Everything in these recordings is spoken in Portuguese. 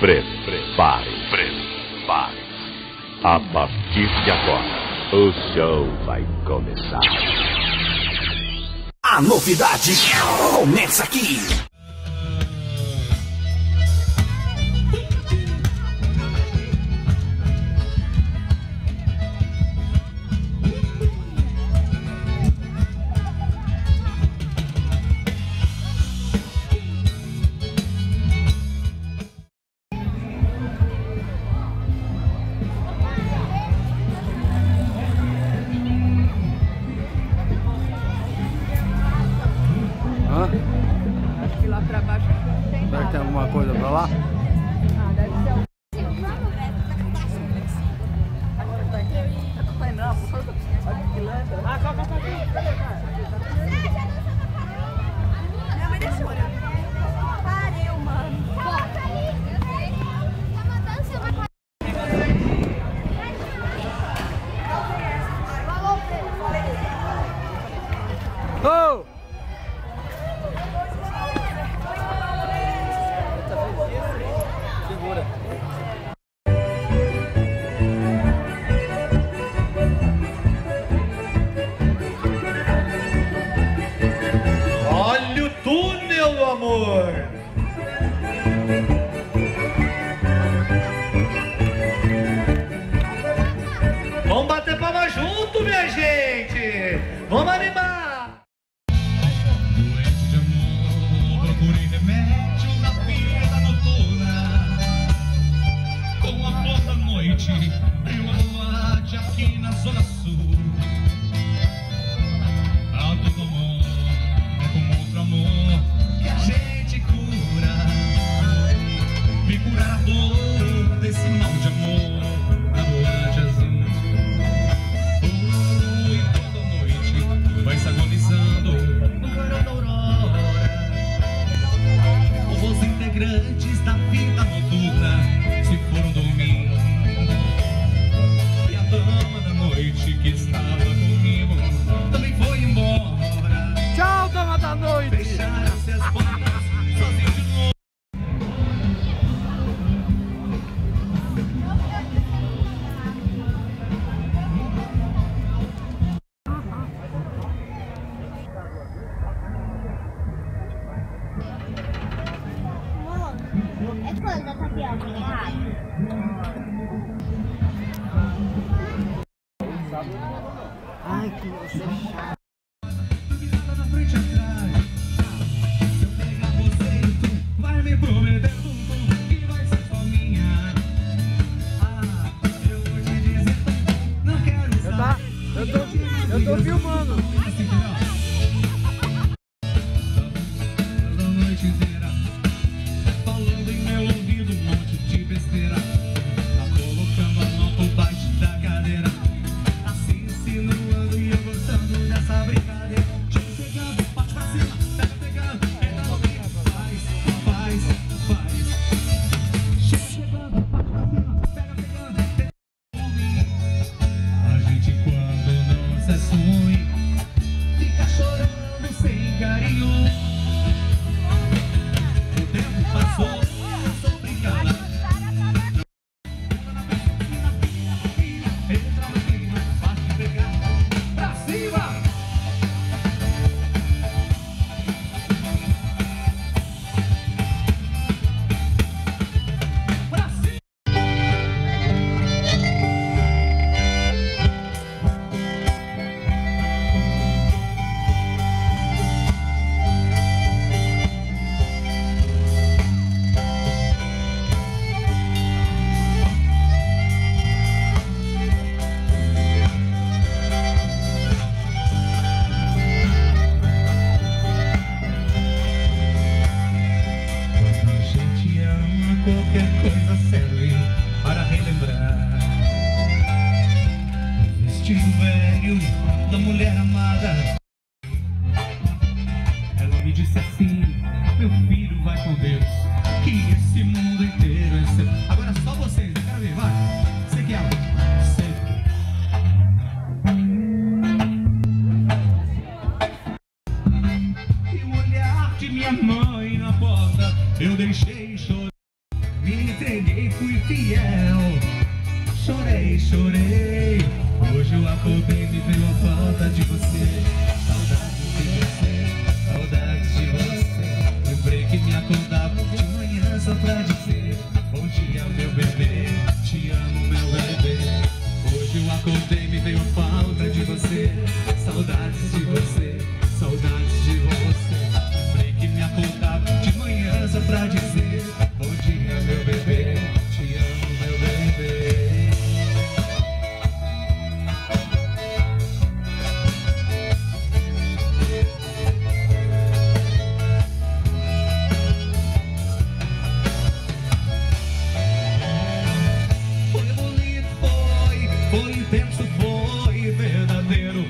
Prepare. A partir de agora, o show vai começar. A novidade começa aqui. Acho que lá pra baixo não tem nada. Tem alguma coisa pra lá? Ah, deve ser um... Não, mas deixa eu olhar. Pariu, mano. Oh! Olha o túnel do amor! Vamos bater palma junto, minha gente! Vamos animar! Doente de amor, procurei remédio na vida noturna. Com a flor da noite, brilho a boate aqui na zona sul. A todo amor é como outro amor que a gente cura. Me curar a dor desse mal de amor na boate azul. E toda noite vai se agonizando no clarão da aurora. Os integrantes da vida noturna se foram dormir. E a dama da noite que estava comigo também foi embora. Tchau, dama da noite! Fecharam-se as portas, sozinho de novo. É quando a tapioca é errado? Ai, que você chato. Virada na frente e atrás. Se eu pegar você, tu vai me prometer tudo que vai ser só minha. Ah, eu vou te dizer tudo, não quero saber. Eu tô filmando. Assim, entendeu? Da noite inteira, falando em meu ouvido um monte de besteira. Tá colocando a mão por baixo da cadeira, assim insinuando e eu gostando dessa brincadeira. Chega pegando, bate pra cima, pega pegando, entra no meio, faz. Chega chegando, bate pra cima, pega pegando, entra no meio. A gente quando não se assume, fica chorando sem carinho. O tempo passou, eu sou brincando. Entra no clima, bate pegar, pra cima! Pra cima! A gente ama, qualquer coisa serve para relembrar. O vestido velho da mulher amada. Ela me disse assim: meu filho, vai com Deus, que esse mundo inteiro é seu. Agora só vocês, eu quero ver, vai. Você que é ela. Sei. E o olhar de minha mãe na porta, eu deixei chorar. Minha entreguei, fui fiel. Chorei, chorei. Hoje eu acordei, me veio a falta de você. Saudades de você, saudades de você. Lembrei que me acordava de manhã só pra dizer: bom dia, meu bebê, te amo, meu bebê. Hoje eu acordei, me veio a falta de você. Saudades de você, saudades de você. Lembrei que me acordava de manhã só pra dizer: bom dia, meu bebê, te amo, meu bebê. Foi intenso, foi verdadeiro,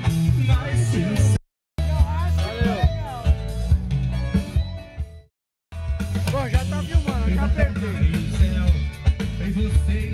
mas sincero. Bom, já tá filmando, já perdi. Em você